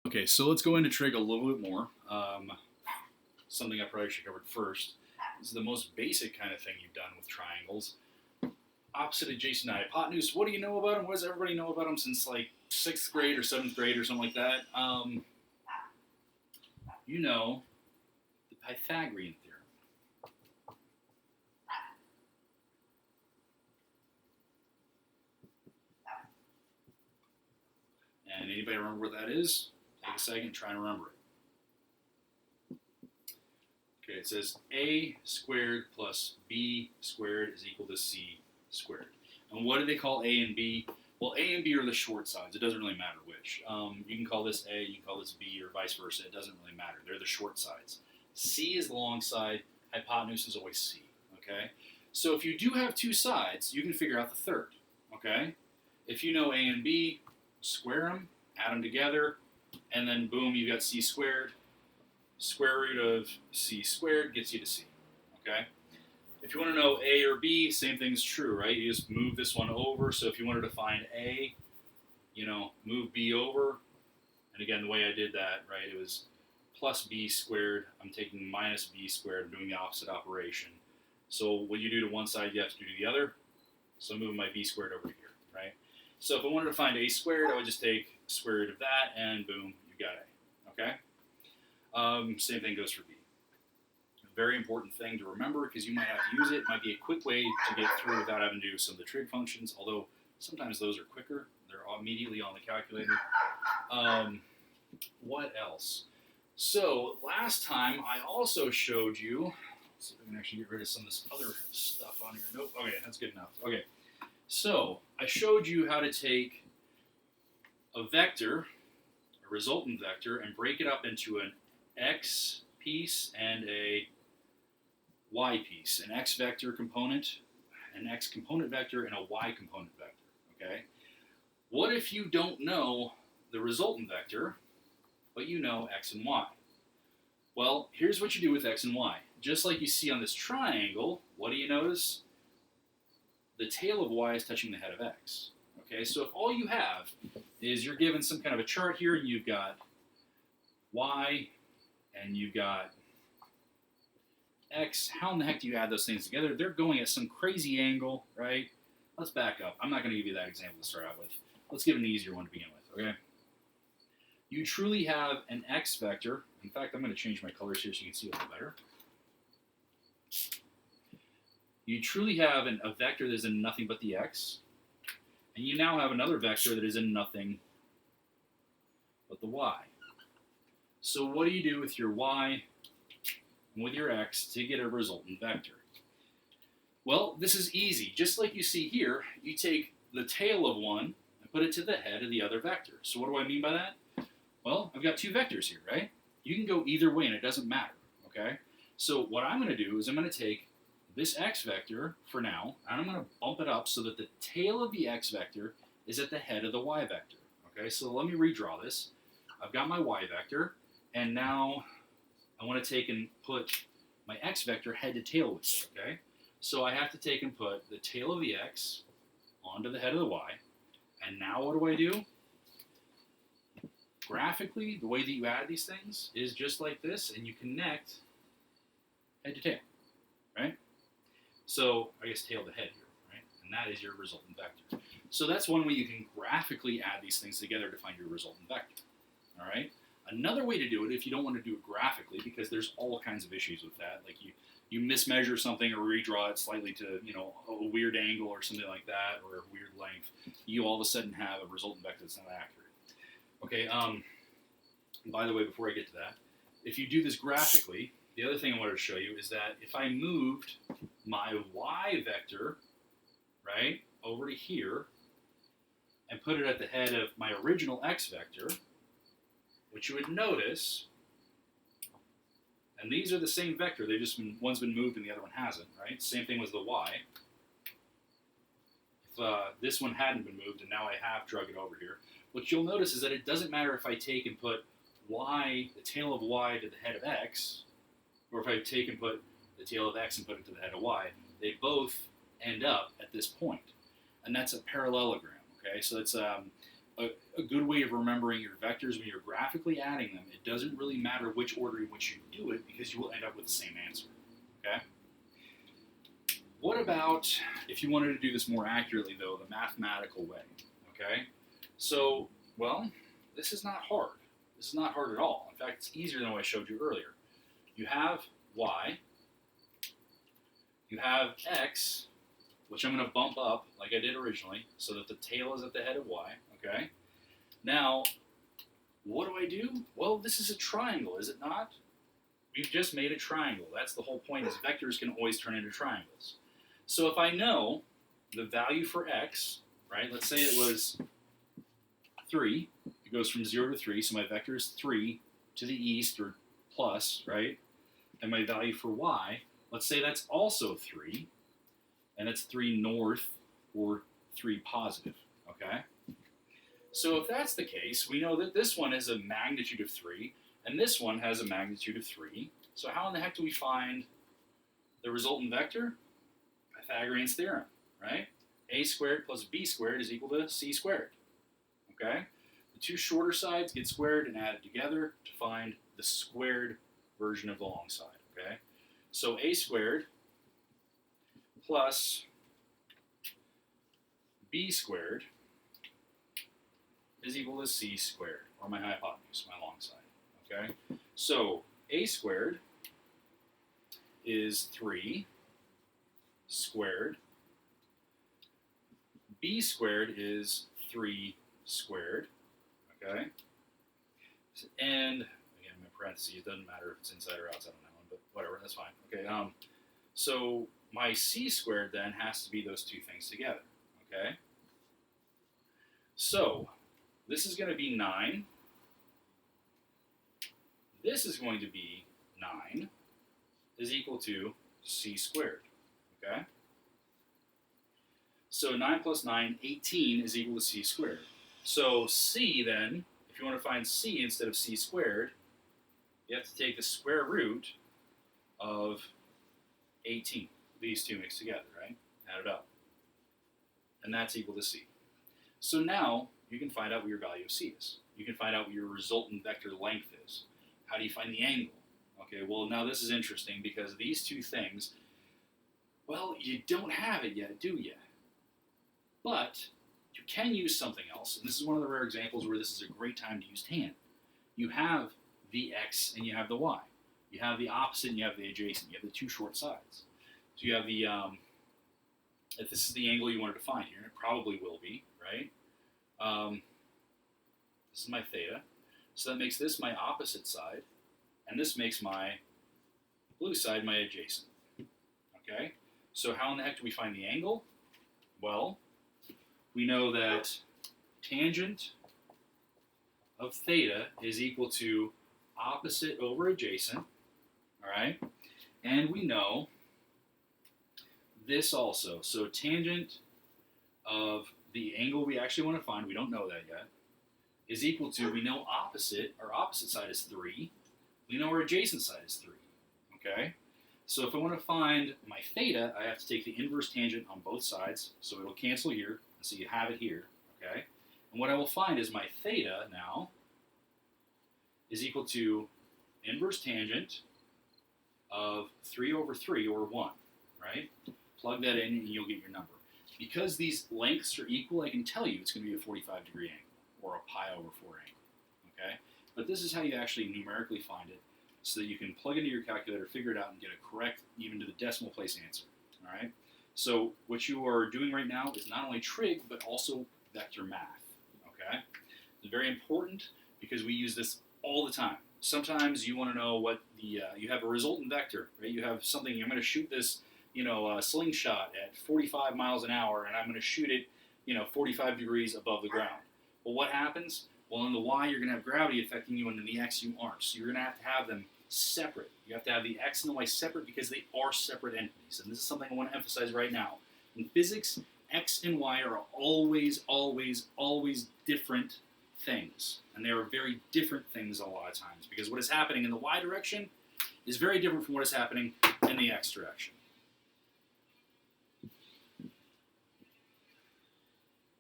Okay, so let's go into trig a little bit more. Something I probably should cover first is the most basic kind of thing you've done with triangles. Opposite adjacent hypotenuse. What do you know about them? What does everybody know about them since like 6th grade or 7th grade or something like that? You know the Pythagorean theorem. And anybody remember what that is? Take a second and try and remember it. Okay, it says a squared plus b squared is equal to c squared. And what do they call a and b? Well, a and b are the short sides. It doesn't really matter which. You can call this a, you can call this b, or vice versa. It doesn't really matter. They're the short sides. C is the long side. Hypotenuse is always c. Okay? So if you do have two sides, you can figure out the third. Okay? If you know a and b, square them, add them together, and then boom, you've got c squared. Square root of c squared gets you to c. Okay? If you want to know a or b, same thing is true, right? You just move this one over. So if you wanted to find a, move b over. And again, the way I did that, right, it was plus b squared. I'm taking minus b squared. I'm doing the opposite operation. So what you do to one side, you have to do to the other. So I'm moving my b squared over here, right? So if I wanted to find a squared, I would just take square root of that, and boom, you got a. Okay? Same thing goes for b. A very important thing to remember, because you might have to use it. It might be a quick way to get through without having to do some of the trig functions, although sometimes those are quicker. They're immediately on the calculator. What else? So last time I also showed you, let's see if I can actually get rid of some of this other stuff on here. Nope, okay, that's good enough. Okay, so I showed you how to take a vector, a resultant vector, and break it up into an x piece and a y piece, an x vector component, an x component vector, and a y component vector, okay? What if you don't know the resultant vector, but you know x and y? Well, here's what you do with x and y. Just like you see on this triangle, what do you notice? The tail of y is touching the head of x. Okay, so if all you have is you're given some kind of a chart here, and you've got y and you've got x, how in the heck do you add those things together? They're going at some crazy angle, right? Let's back up. I'm not going to give you that example to start out with. Let's give an easier one to begin with, okay? You truly have an x vector. In fact, I'm going to change my colors here so you can see a little better. You truly have a vector that is in nothing but the x, and you now have another vector that is in nothing but the y. So what do you do with your y and with your x to get a resultant vector? Well, this is easy. Just like you see here, you take the tail of one and put it to the head of the other vector. So what do I mean by that? Well, I've got two vectors here, right? You can go either way, and it doesn't matter, okay? So what I'm going to do is I'm going to take this x vector for now, and I'm going to bump it up so that the tail of the x vector is at the head of the y vector. Okay, so let me redraw this. I've got my y vector, and now I want to take and put my x vector head to tail with it, okay? So I have to take and put the tail of the x onto the head of the y, and now what do? Graphically, the way that you add these things is just like this, and you connect head to tail, right? So I guess tail to head here, right? And that is your resultant vector. So that's one way you can graphically add these things together to find your resultant vector, all right? Another way to do it, if you don't want to do it graphically, because there's all kinds of issues with that, like you mismeasure something or redraw it slightly to, a weird angle or something like that, or a weird length, you all of a sudden have a resultant vector that's not accurate. Okay, by the way, before I get to that, if you do this graphically, the other thing I wanted to show you is that if I moved my y vector, right, over to here, and put it at the head of my original x vector, what you would notice, and these are the same vector, one's been moved and the other one hasn't, right? Same thing with the y. If this one hadn't been moved and now I have drug it over here, what you'll notice is that it doesn't matter if I take and put y, the tail of y to the head of x, or if I take and put the tail of x and put it to the head of y, they both end up at this point. And that's a parallelogram, okay? So it's a a good way of remembering your vectors when you're graphically adding them. It doesn't really matter which order in which you do it because you will end up with the same answer. Okay? What about if you wanted to do this more accurately, though, the mathematical way? Okay? So, well, this is not hard. This is not hard at all. In fact, it's easier than what I showed you earlier. You have y, you have x, which I'm going to bump up like I did originally, so that the tail is at the head of y, okay? Now, what do I do? Well, this is a triangle, is it not? We've just made a triangle. That's the whole point, is vectors can always turn into triangles. So if I know the value for x, right, let's say it was 3, it goes from 0 to 3, so my vector is 3 to the east, or plus, right? And my value for y, let's say that's also 3, and it's 3 north, or 3 positive, okay? So if that's the case, we know that this one has a magnitude of 3, and this one has a magnitude of 3. So how in the heck do we find the resultant vector? Pythagorean's theorem, right? A squared plus b squared is equal to c squared, okay? The two shorter sides get squared and added together to find the squared version of the long side, okay? So a squared plus b squared is equal to c squared, or my hypotenuse, my long side, okay? So a squared is 3 squared. B squared is 3 squared, okay? And again, my parentheses, doesn't matter if it's inside or outside on that one, but whatever, that's fine. Okay, so my c squared then has to be those two things together, okay? So this is going to be 9. This is going to be 9 is equal to c squared, okay? So 9 plus 9, 18 is equal to c squared. So c then, if you want to find c instead of c squared, you have to take the square root of 18. These two mixed together, right? Add it up. And that's equal to c. So now you can find out what your value of c is. You can find out what your resultant vector length is. How do you find the angle? Okay, well now this is interesting because these two things, well, you don't have it yet, do you? But you can use something else, and this is one of the rare examples where this is a great time to use tan. You have the x and you have the y. You have the opposite and you have the adjacent. You have the two short sides. So you have the, if this is the angle you wanted to find here, and it probably will be, right? This is my theta. So that makes this my opposite side, and this makes my blue side my adjacent. Okay? So how in the heck do we find the angle? Well, we know that tangent of theta is equal to opposite over adjacent, all right? And we know this also. So tangent of the angle we actually want to find, we don't know that yet, is equal to, we know opposite, our opposite side is 3. We know our adjacent side is 3, okay? So if I want to find my theta, I have to take the inverse tangent on both sides, so it'll cancel here, so you have it here, okay? And what I will find is my theta now is equal to inverse tangent of 3 over 3, or 1, right? Plug that in and you'll get your number. Because these lengths are equal, I can tell you it's going to be a 45-degree angle, or a pi over 4 angle, okay? But this is how you actually numerically find it, so that you can plug into your calculator, figure it out, and get a correct, even to the decimal place answer, all right? So what you are doing right now is not only trig, but also vector math, okay? It's very important because we use this all the time. Sometimes you want to know what the, you have a resultant vector, right? You have something, I'm going to shoot this, slingshot at 45 miles an hour, and I'm going to shoot it, 45 degrees above the ground. Well, what happens? Well, in the y, you're going to have gravity affecting you, and in the x, you aren't. So you're going to have them separate. You have to have the x and the y separate because they are separate entities. And this is something I want to emphasize right now. In physics, x and y are always, always, always different things. And they are very different things a lot of times, because what is happening in the y direction is very different from what is happening in the x direction.